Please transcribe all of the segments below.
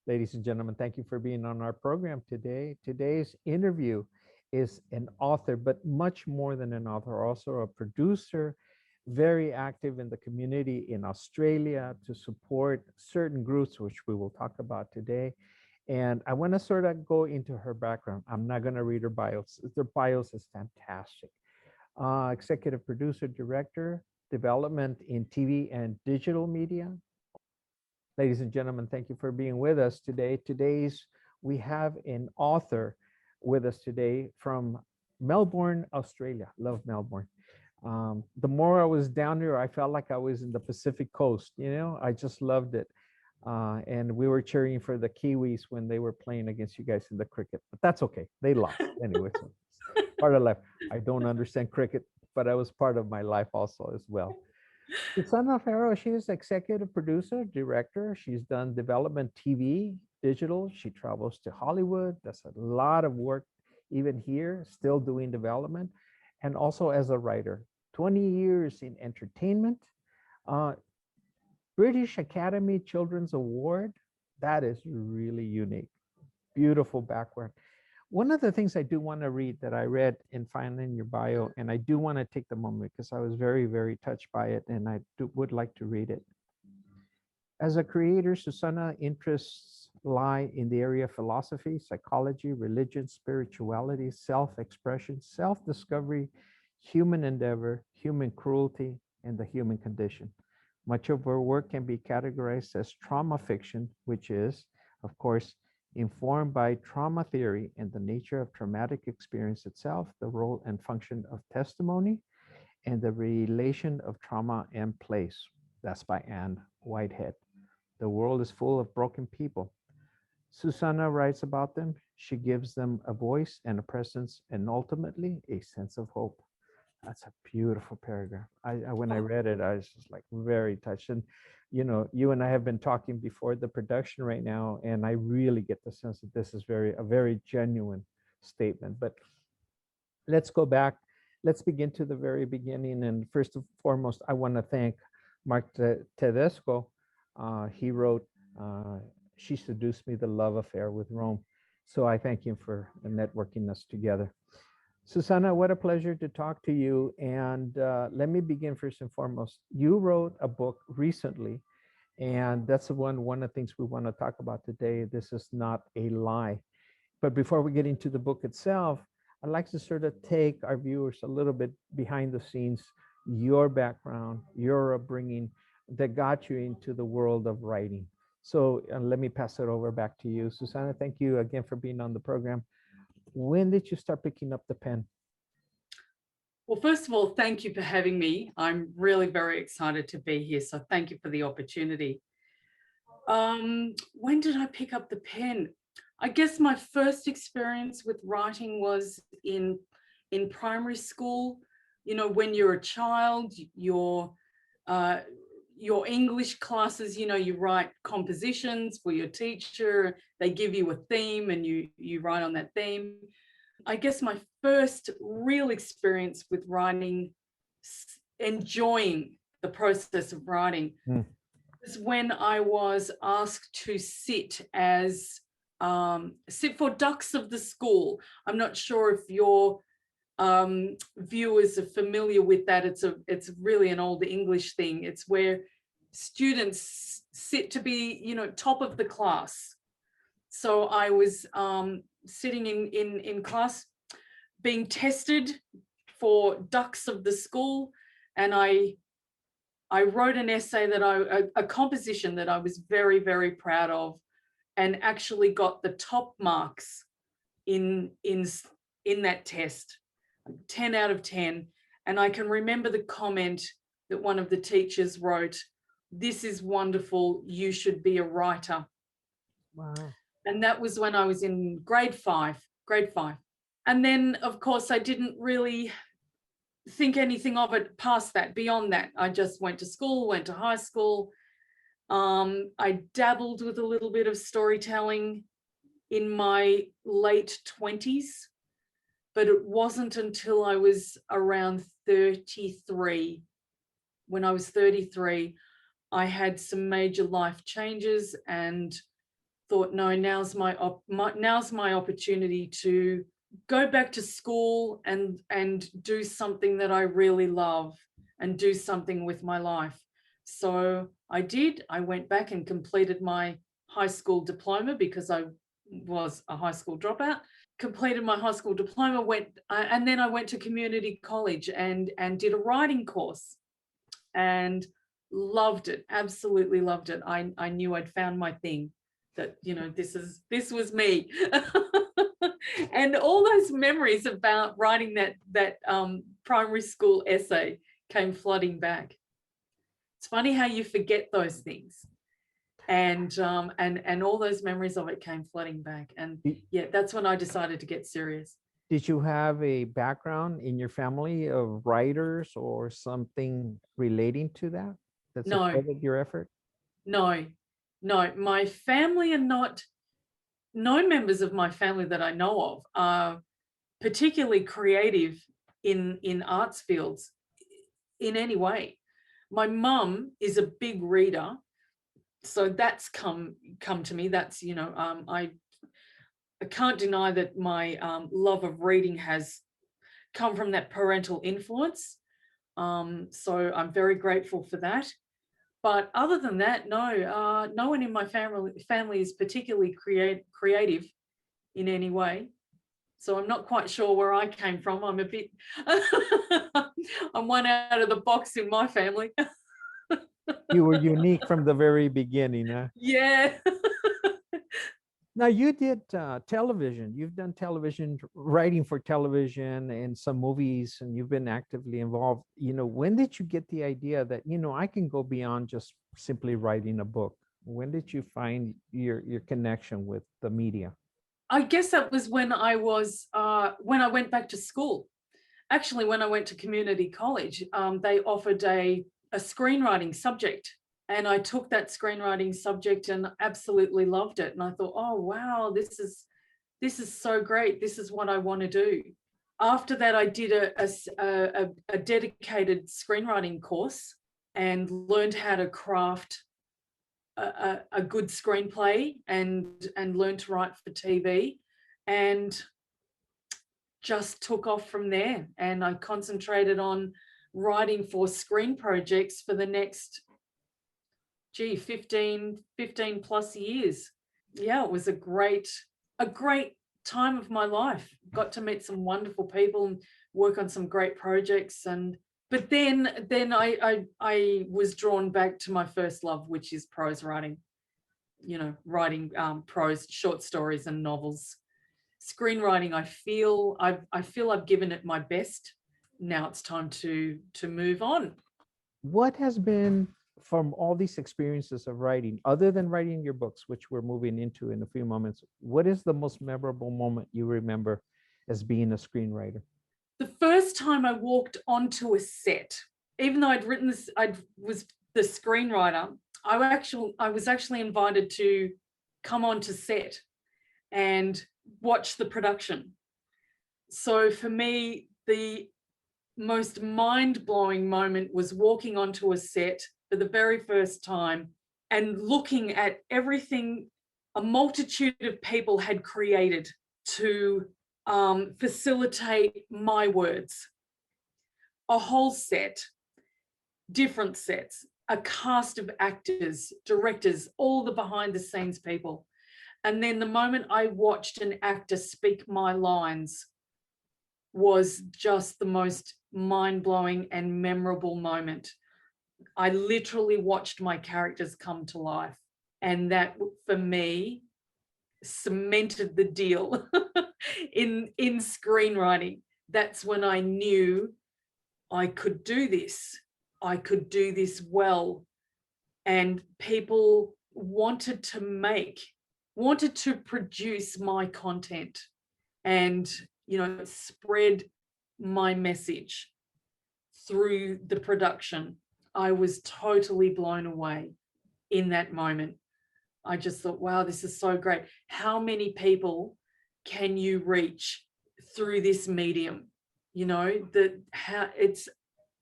Ladies and gentlemen, thank you for being on our program today. Today's interview is an author, but much more than an author, also a producer, very active in the community in Australia to support certain groups, which we will talk about today. And I want to sort of go into her background. I'm not going to read her bios. Their bios is fantastic. Executive producer, director, development in TV and digital media. Ladies and gentlemen, thank you for being with us today. We have an author with us today from Melbourne, Australia. Love Melbourne. The more I was down here, I felt like I was in the Pacific Coast. I just loved it. And we were cheering for the Kiwis when they were playing against you guys in the cricket, but that's okay. They lost anyway. So part of life. I don't understand cricket, but it was part of my life also as well. Susannah Farrow, she is executive producer, director. She's done development TV, digital. She travels to Hollywood, does a lot of work even here, still doing development, and also as a writer. 20 years in entertainment. Uh, British Academy Children's Award. That is really unique. Beautiful background. One of the things I do want to read that I read in finding your bio, and I do want to take the moment because I was very, very touched by it, and would like to read it. As a creator, Susannah's interests lie in the area of philosophy, psychology, religion, spirituality, self-expression, self-discovery, human endeavor, human cruelty, and the human condition. Much of her work can be categorized as trauma fiction, which is, of course, informed by trauma theory and the nature of traumatic experience itself, the role and function of testimony, and the relation of trauma and place. That's by Anne Whitehead. The world is full of broken people. Susannah writes about them. She gives them a voice and a presence and ultimately a sense of hope. That's a beautiful paragraph. When I read it, I was just like very touched. And you and I have been talking before the production right now, and I really get the sense that this is a very genuine statement. But let's go back. Let's begin to the very beginning. And first and foremost, I want to thank Mark Tedesco. He wrote, She Seduced Me, The Love Affair with Rome. So I thank him for networking us together. Susannah, what a pleasure to talk to you. And let me begin first and foremost. You wrote a book recently, and that's one of the things we want to talk about today. This is not a lie. But before we get into the book itself, I'd like to sort of take our viewers a little bit behind the scenes, your background, your upbringing that got you into the world of writing. So let me pass it over back to you. Susannah, thank you again for being on the program. When did you start picking up the pen? Well, first of all, thank you for having me. I'm really very excited to be here. So thank you for the opportunity. When did I pick up the pen? I guess my first experience with writing was in primary school. When you're a child, your English classes, you write compositions for your teacher. They give you a theme and you write on that theme. I guess my first real experience with writing, enjoying the process of writing, was when I was asked to sit for ducks of the school. I'm not sure if your viewers are familiar with that. It's really an old English thing. It's where students sit to be, top of the class. So I was sitting in class being tested for ducks of the school, and I wrote an essay a composition that I was very, very proud of, and actually got the top marks in that test, 10 out of 10. And I can remember the comment that one of the teachers wrote, "This is wonderful, you should be a writer." Wow. And that was when I was in grade five. And then, of course, I didn't really think anything of it past that, beyond that. I just went to school, went to high school. I dabbled with a little bit of storytelling in my late 20s, but it wasn't until I was around 33. When I was 33, I had some major life changes, and thought, no, now's my opportunity to go back to school and do something that I really love and do something with my life. So I did. I went back and completed my high school diploma because I was a high school dropout. Completed my high school diploma, and then I went to community college and did a writing course and loved it. Absolutely loved it. I knew I'd found my thing. That, you know, this was me. And all those memories about writing that primary school essay came flooding back. It's funny how you forget those things, and all those memories of it came flooding back. And yeah, that's when I decided to get serious. Did you have a background in your family of writers or something relating to that that No, supported your effort? no, no. My family are not. No members of my family that I know of are particularly creative in arts fields in any way. My mum is a big reader, so that's come to me. That's, you know, I can't deny that my love of reading has come from that parental influence. So I'm very grateful for that. But other than that, no, no one in my family is particularly creative in any way. So I'm not quite sure where I came from. I'm a bit, I'm one out of the box in my family. You were unique from the very beginning, huh? Yeah. Now you did television. You've done television, writing for television and some movies, and you've been actively involved. You know, when did you get the idea that, you know, I can go beyond just simply writing a book? When did you find your connection with the media? I guess that was when I went back to school. Actually, when I went to community college, they offered a screenwriting subject. And I took that screenwriting subject and absolutely loved it. And I thought, oh, wow, this is so great. This is what I want to do. After that, I did a dedicated screenwriting course and learned how to craft a good screenplay and learned to write for TV, and just took off from there. And I concentrated on writing for screen projects for the next 15 plus years. Yeah, it was a great time of my life. Got to meet some wonderful people and work on some great projects. And but then I was drawn back to my first love, which is prose writing. You know, writing prose, short stories and novels. Screenwriting, I feel I've given it my best. Now it's time to move on. What has been, from all these experiences of writing, other than writing your books, which we're moving into in a few moments, what is the most memorable moment you remember as being a screenwriter? The first time I walked onto a set, even though I'd written this, I was the screenwriter, I was actually invited to come onto set and watch the production. So for me, the most mind-blowing moment was walking onto a set for the very first time and looking at everything a multitude of people had created to facilitate my words. A whole set, different sets, a cast of actors, directors, all the behind the scenes people. And then the moment I watched an actor speak my lines was just the most mind-blowing and memorable moment. I literally watched my characters come to life. And that, for me, cemented the deal in screenwriting. That's when I knew I could do this. I could do this well. And people wanted to produce my content and, you know, spread my message through the production. I was totally blown away in that moment. I just thought, wow, this is so great. How many people can you reach through this medium? You know, it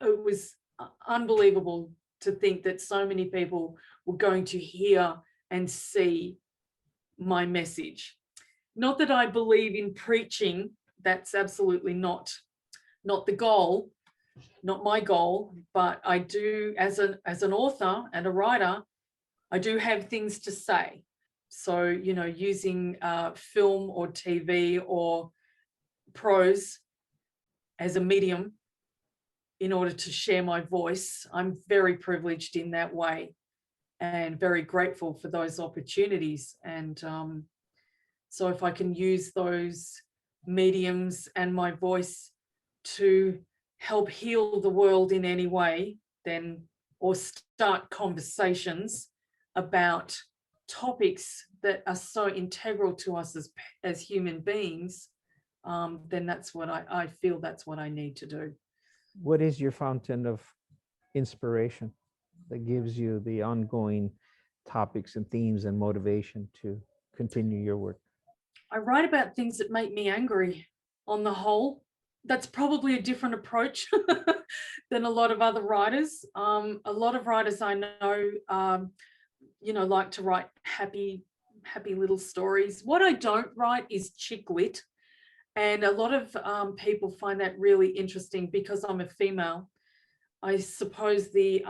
was unbelievable to think that so many people were going to hear and see my message. Not that I believe in preaching, that's absolutely not the goal, not my goal, but I do, as an author and a writer, I do have things to say. So, you know, using film or TV or prose as a medium in order to share my voice, I'm very privileged in that way and very grateful for those opportunities. And so if I can use those mediums and my voice to help heal the world in any way, then, or start conversations about topics that are so integral to us as human beings, then that's what I feel that's what I need to do. What is your fountain of inspiration that gives you the ongoing topics and themes and motivation to continue your work? I write about things that make me angry on the whole. That's probably a different approach than a lot of other writers. A lot of writers I know, you know, like to write happy little stories. What I don't write is chick lit. And a lot of people find that really interesting because I'm a female. I suppose the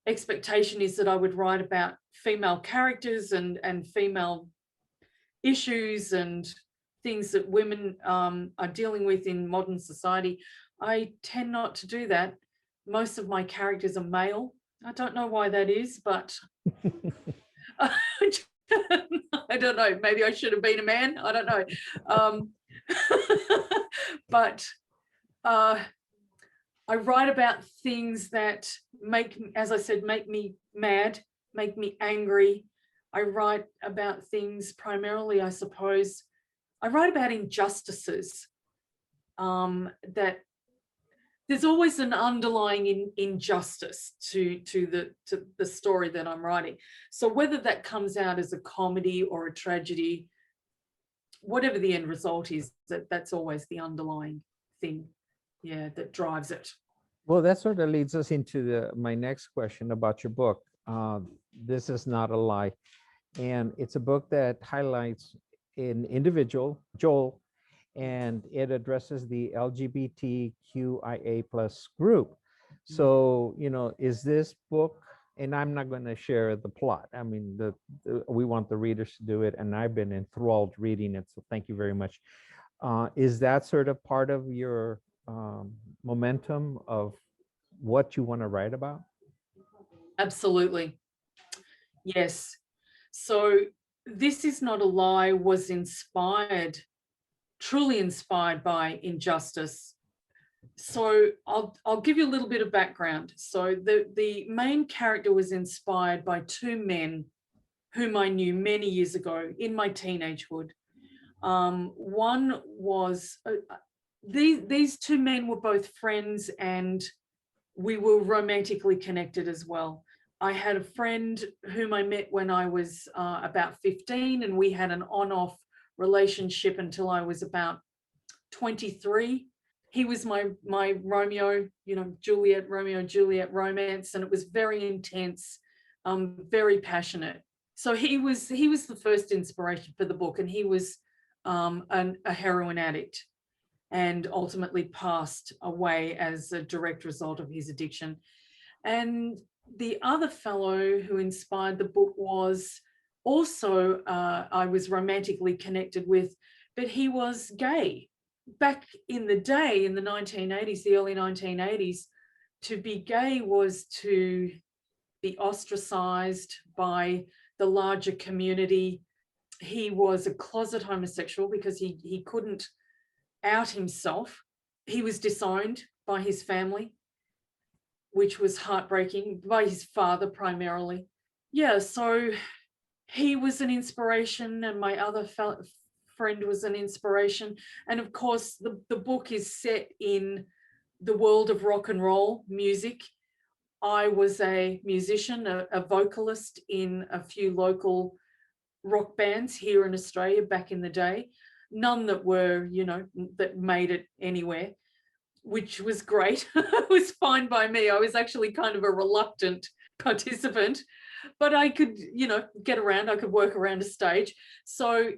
expectation is that I would write about female characters and female issues and things that women are dealing with in modern society. I tend not to do that. Most of my characters are male. I don't know why that is, but I don't know. Maybe I should have been a man. I don't know. But I write about things that make, as I said, make me mad, make me angry. I write about things primarily, I suppose, I write about injustices, that there's always an underlying injustice to the story that I'm writing. So whether that comes out as a comedy or a tragedy, whatever the end result is, that's always the underlying thing, yeah, that drives it. Well, that sort of leads us into my next question about your book. This is Not a Lie. And it's a book that highlights an individual, Joel, and it addresses the LGBTQIA plus group. So, you know, is this book, and I'm not going to share the plot. I mean, we want the readers to do it, and I've been enthralled reading it. So thank you very much. Is that sort of part of your momentum of what you want to write about? Absolutely. Yes. So This Is Not a Lie was inspired, truly inspired by injustice. So I'll give you a little bit of background. So the main character was inspired by two men whom I knew many years ago in my teenagehood. One was, these two men were both friends and we were romantically connected as well. I had a friend whom I met when I was about 15, and we had an on-off relationship until I was about 23. He was my Romeo, you know, Juliet, Romeo and Juliet romance, and it was very intense, very passionate. So he was the first inspiration for the book, and he was a heroin addict and ultimately passed away as a direct result of his addiction. And the other fellow who inspired the book was also I was romantically connected with, but he was gay. Back in the day, in the 1980s, the early 1980s, to be gay was to be ostracized by the larger community. He was a closet homosexual because he couldn't out himself. He was disowned by his family, which was heartbreaking, by his father primarily. Yeah, so he was an inspiration, and my other friend was an inspiration. And of course, the book is set in the world of rock and roll music. I was a musician, a vocalist in a few local rock bands here in Australia back in the day. None that were, you know, that made it anywhere, which was great. It was fine by me. I was actually kind of a reluctant participant. but I could, get around, I could work around a stage. So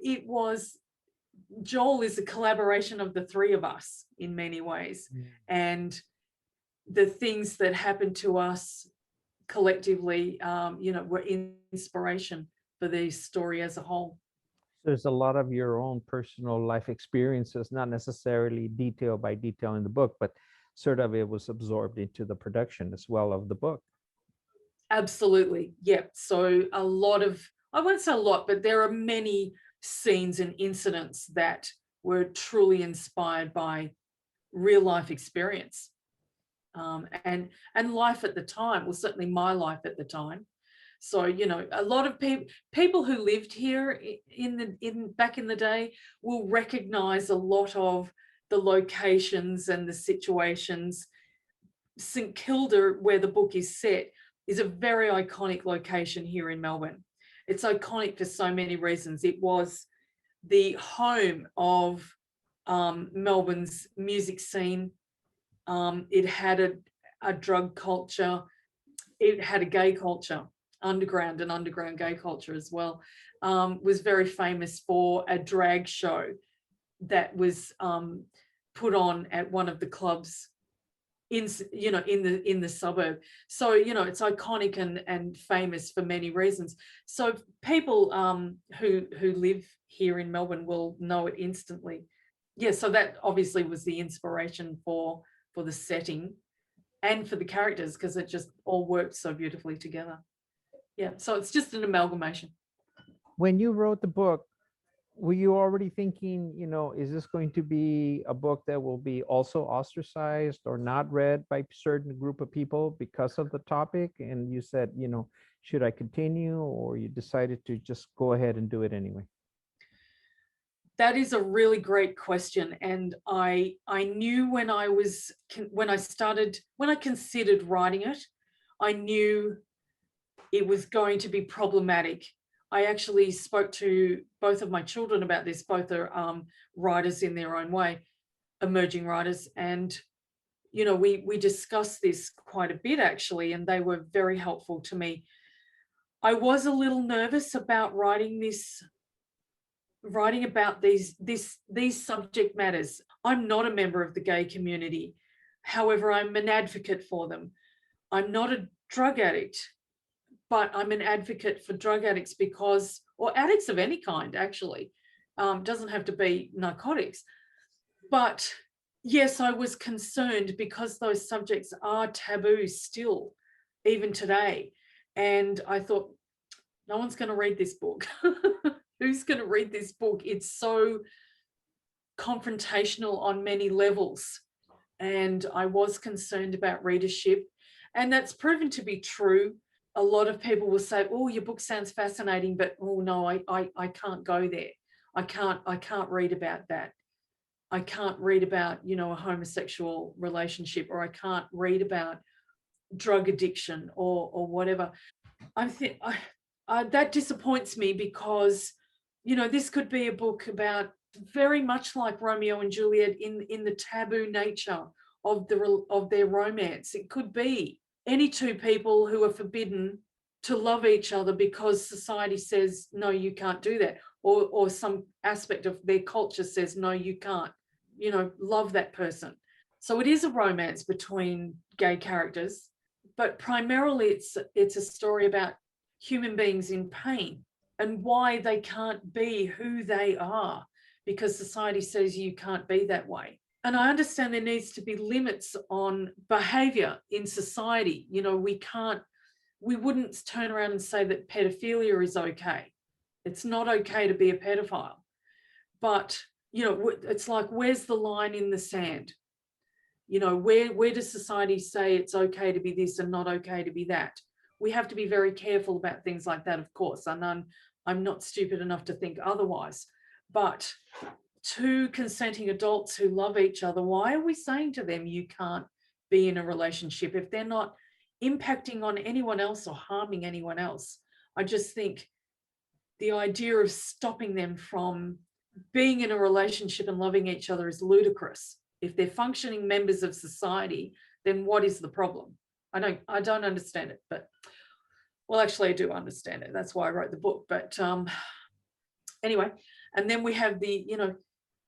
Joel is a collaboration of the three of us in many ways. And the things that happened to us collectively, were inspiration for the story as a whole. There's a lot of your own personal life experiences, not necessarily detail by detail in the book, but sort of it was absorbed into the production as well of the book. Absolutely. Yep. So a lot of, I won't say a lot, but there are many scenes and incidents that were truly inspired by real life experience. And life at the time, well, certainly my life at the time. So, a lot of people who lived here back in the day will recognize a lot of the locations and the situations. St Kilda, where the book is set, is a very iconic location here in Melbourne. It's iconic for so many reasons. It was the home of Melbourne's music scene. It had a drug culture. It had a gay culture, underground gay culture as well. Was very famous for a drag show that was put on at one of the clubs in the suburb. So it's iconic and famous for many reasons. So people who live here in Melbourne will know it instantly. Yeah, so that obviously was the inspiration for the setting and for the characters, because it just all worked so beautifully together. Yeah, so it's just an amalgamation. When you wrote the book, were you already thinking, is this going to be a book that will be also ostracized or not read by a certain group of people because of the topic? And you said, should I continue, or you decided to just go ahead and do it anyway? That is a really great question. And I knew when I considered writing it, I knew it was going to be problematic. I actually spoke to both of my children about this. Both are writers in their own way, emerging writers. And, we discussed this quite a bit, actually, and they were very helpful to me. I was a little nervous about writing about these subject matters. I'm not a member of the gay community. However, I'm an advocate for them. I'm not a drug addict, but I'm an advocate for drug addicts or addicts of any kind, actually. Doesn't have to be narcotics. But yes, I was concerned because those subjects are taboo still, even today. And I thought, no one's going to read this book. Who's going to read this book? It's so confrontational on many levels. And I was concerned about readership. And that's proven to be true. A lot of people will say, oh, your book sounds fascinating, but oh no, I can't go there. I can't read about that. I can't read about, a homosexual relationship, or I can't read about drug addiction or whatever. That disappoints me, because this could be a book about, very much like Romeo and Juliet, in the taboo nature of their romance. It could be any two people who are forbidden to love each other because society says, no, you can't do that, or some aspect of their culture says, no, you can't, love that person. So it is a romance between gay characters, but primarily it's a story about human beings in pain and why they can't be who they are, because society says you can't be that way. And I understand there needs to be limits on behavior in society. We wouldn't turn around and say that pedophilia is okay. It's not okay to be a pedophile. But, it's like, where's the line in the sand? Where does society say it's okay to be this and not okay to be that? We have to be very careful about things like that, of course. And I'm not stupid enough to think otherwise. But two consenting adults who love each other, why are we saying to them you can't be in a relationship if they're not impacting on anyone else or harming anyone else? I just think the idea of stopping them from being in a relationship and loving each other is ludicrous. If they're functioning members of society, then what is the problem? I don't understand it, but Well, actually, I do understand it. That's why I wrote the book. But anyway, and then we have the,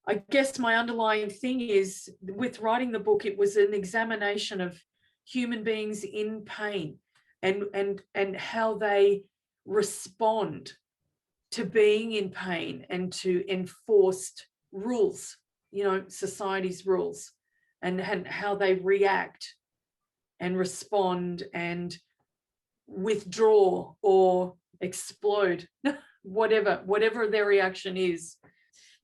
I guess my underlying thing is with writing the book, it was an examination of human beings in pain and how they respond to being in pain and to enforced rules, society's rules, and how they react and respond and withdraw or explode, whatever their reaction is.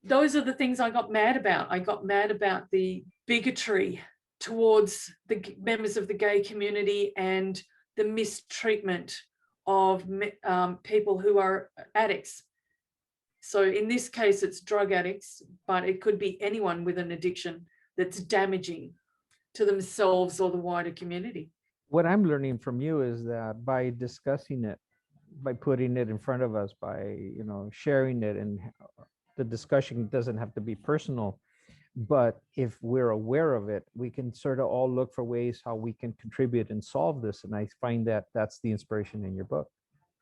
Those are the things I got mad about. I got mad about the bigotry towards the members of the gay community and the mistreatment of people who are addicts. So in this case, it's drug addicts, but it could be anyone with an addiction that's damaging to themselves or the wider community. What I'm learning from you is that by discussing it, by putting it in front of us, by sharing it, and the discussion doesn't have to be personal, but if we're aware of it, we can sort of all look for ways how we can contribute and solve this. And I find that that's the inspiration in your book.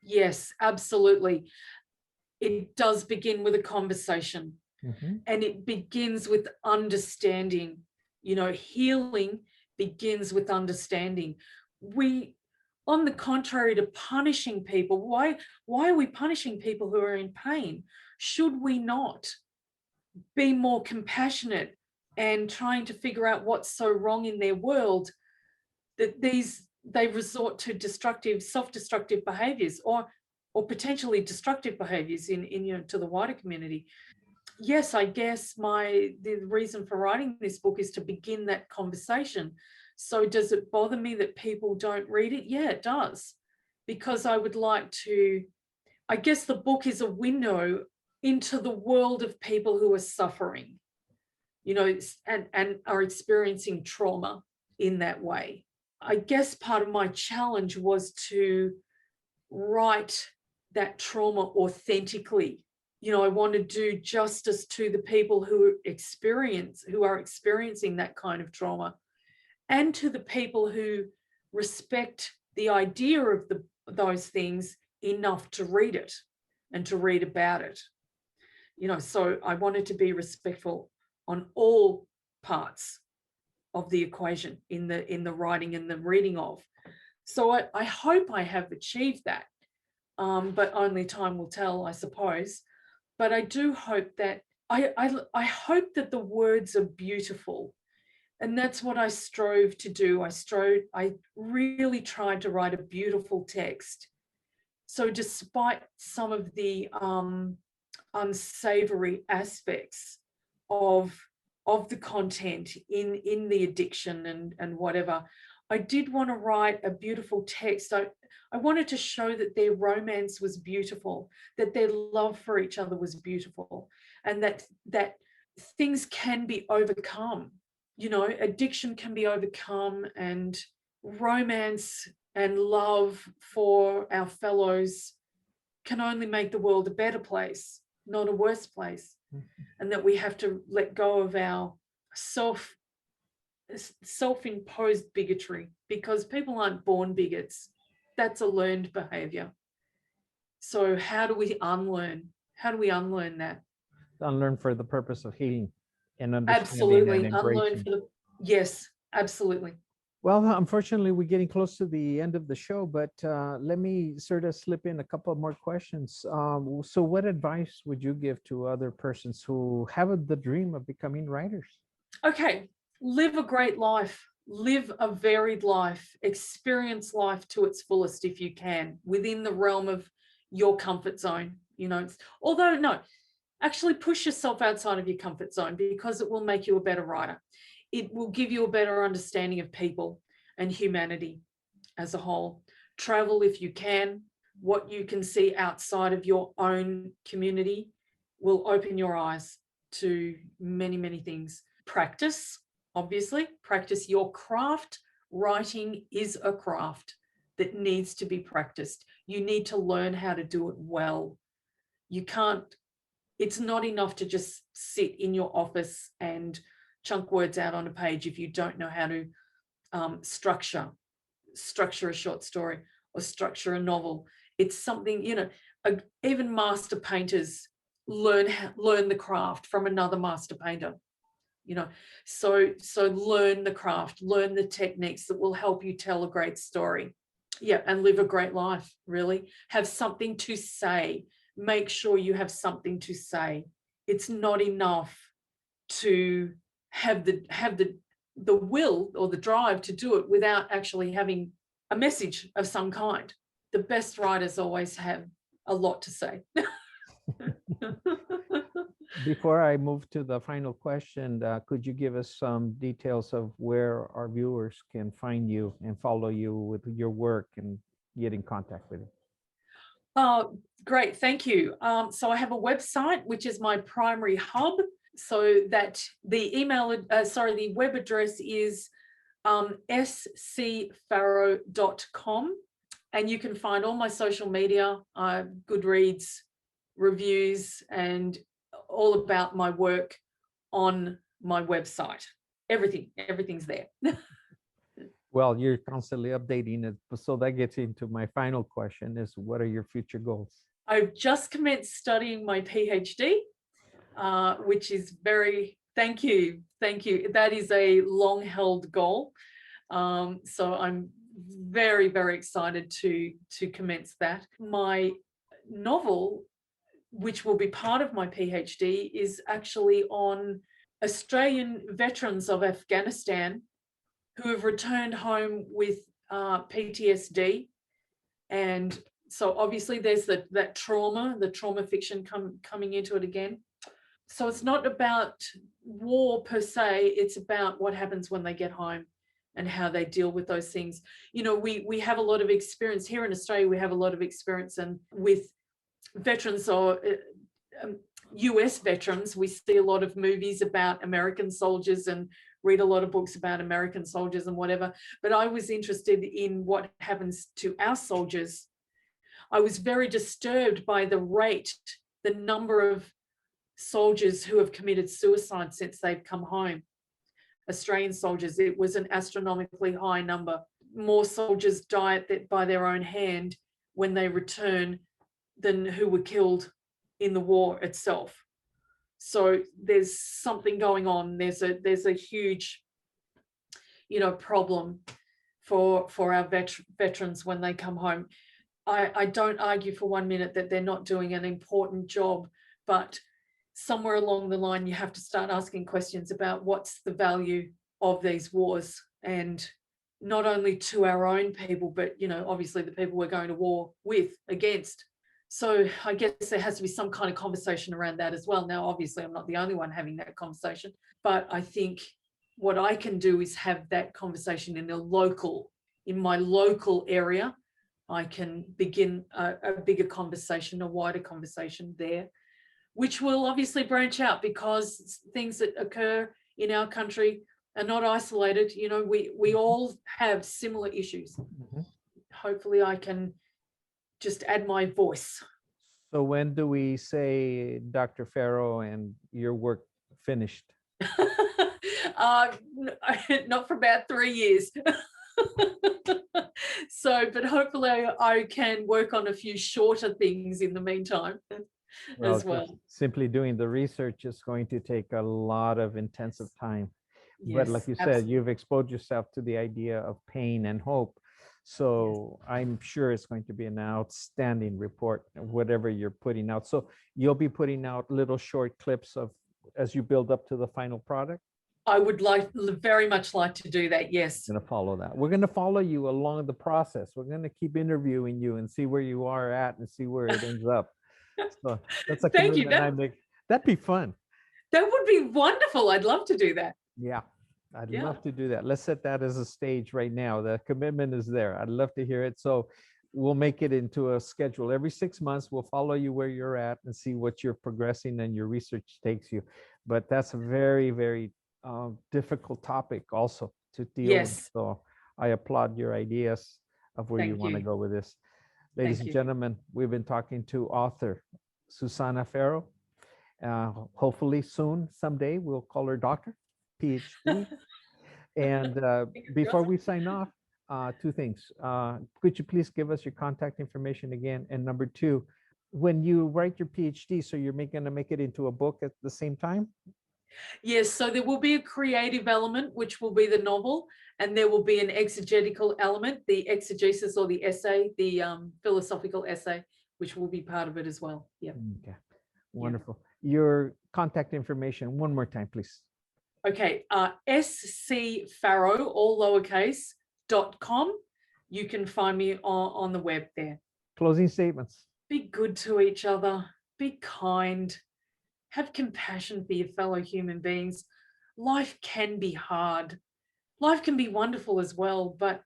Yes, absolutely. It does begin with a conversation, and it begins with understanding. Healing begins with understanding. We, on the contrary to punishing people, why are we punishing people who are in pain? Should we not be more compassionate and trying to figure out what's so wrong in their world that they resort to self-destructive behaviors or potentially destructive behaviors in to the wider community? Yes, I guess the reason for writing this book is to begin that conversation. So does it bother me that people don't read it? Yeah, it does. Because I would like to, I guess the book is a window into the world of people who are suffering, and are experiencing trauma in that way. I guess part of my challenge was to write that trauma authentically. I want to do justice to the people who are experiencing that kind of trauma, and to the people who respect the idea of those things enough to read it and to read about it. So I wanted to be respectful on all parts of the equation in the writing and the reading of. So I hope I have achieved that, but only time will tell, I suppose. But I do hope that I hope that the words are beautiful, and that's what I strove to do. I really tried to write a beautiful text. So despite some of the unsavory aspects of the content in the addiction and whatever, I did want to write a beautiful text. I wanted to show that their romance was beautiful, that their love for each other was beautiful, and that things can be overcome. Addiction can be overcome, and romance and love for our fellows can only make the world a better place, not a worse place. And that we have to let go of our self-imposed bigotry, because people aren't born bigots. That's a learned behavior. So how do we unlearn that? Unlearn for the purpose of healing and understanding. Absolutely. And Unlearn yes, absolutely. Well, unfortunately, we're getting close to the end of the show, but let me sort of slip in a couple of more questions. So what advice would you give to other persons who have the dream of becoming writers? Okay, live a great life, live a varied life, experience life to its fullest if you can, within the realm of your comfort zone. Although, no, actually push yourself outside of your comfort zone, because it will make you a better writer. It will give you a better understanding of people and humanity as a whole. Travel if you can. What you can see outside of your own community will open your eyes to many, many things. Practice, obviously. Practice your craft. Writing is a craft that needs to be practiced. You need to learn how to do it well. It's not enough to just sit in your office and chunk words out on a page if you don't know how to structure a short story, or structure a novel. It's something, you know, even master painters learn the craft from another master painter, you know. So learn the craft, learn the techniques that will help you tell a great story. Yeah, and live a great life, really. Have something to say. Make sure you have something to say. It's not enough to have the will or the drive to do it without actually having a message of some kind. The best writers always have a lot to say. Before I move to the final question, could you give us some details of where our viewers can find you and follow you with your work and get in contact with you? Oh, great. Thank you. So I have a website, which is my primary hub. So that the the web address is scfarrow.com. And you can find all my social media, Goodreads, reviews, and all about my work on my website. Everything's there. Well, you're constantly updating it. So that gets into my final question is, what are your future goals? I've just commenced studying my PhD, which is thank you. That is a long held goal. So I'm very, very excited to commence that. My novel, which will be part of my PhD, is actually on Australian veterans of Afghanistan who have returned home with PTSD. And so obviously there's that trauma, the trauma fiction coming into it again. So it's not about war per se, it's about what happens when they get home and how they deal with those things. You know, we have a lot of experience here in Australia. We have a lot of experience and with veterans or US veterans. We see a lot of movies about American soldiers and read a lot of books about American soldiers and whatever. But I was interested in what happens to our soldiers. I was very disturbed by the number of soldiers who have committed suicide since they've come home. Australian soldiers, it was an astronomically high number. More soldiers die by their own hand when they return than who were killed in the war itself. So there's something going on. There's a huge, you know, problem for our veterans when they come home. I don't argue for 1 minute that they're not doing an important job, but somewhere along the line, you have to start asking questions about what's the value of these wars, and not only to our own people, but, you know, obviously the people we're going to war with, against. So I guess there has to be some kind of conversation around that as well. Now, obviously, I'm not the only one having that conversation, but I think what I can do is have that conversation in my local area. I can begin a bigger conversation, a wider conversation there, which will obviously branch out because things that occur in our country are not isolated. You know, we all have similar issues. Mm-hmm. Hopefully I can just add my voice. So when do we say, Dr. Farrow, and your work finished? Not for about 3 years. So, but hopefully I can work on a few shorter things in the meantime. As well. Simply doing the research is going to take a lot of intensive time. Yes, but like you said, you've exposed yourself to the idea of pain and hope. So yes, I'm sure it's going to be an outstanding report, whatever you're putting out. So you'll be putting out little short clips of as you build up to the final product? I would very much like to do that, yes. We're going to follow that. We're going to follow you along the process. We're going to keep interviewing you and see where you are at and see where it ends up. So that's a commitment I make. That'd be fun. That would be wonderful. I'd love to do that. Yeah, I'd love to do that. Let's set that as a stage right now. The commitment is there. I'd love to hear it. So we'll make it into a schedule. Every 6 months, we'll follow you where you're at and see what you're progressing and your research takes you. But that's a very, very difficult topic also to deal with. So I applaud your ideas of where you want to go with this. Ladies and gentlemen, we've been talking to author Susannah Farrow. Hopefully soon, someday, we'll call her doctor, PhD. And before we sign off, two things. Could you please give us your contact information again? And number two, when you write your PhD, so you're going to make it into a book at the same time? Yes, so there will be a creative element, which will be the novel, and there will be an exegetical element, the exegesis or the essay, the philosophical essay, which will be part of it as well. Yeah. Okay, wonderful. Your contact information one more time, please. Okay, SC Farrow, all lowercase, .com. You can find me on the web there. Closing statements. Be good to each other. Be kind. Have compassion for your fellow human beings. Life can be hard. Life can be wonderful as well, but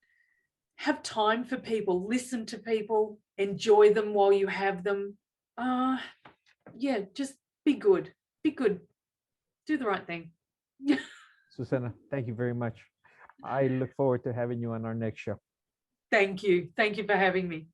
have time for people. Listen to people. Enjoy them while you have them. Yeah, just be good. Be good. Do the right thing. Susannah, thank you very much. I look forward to having you on our next show. Thank you. Thank you for having me.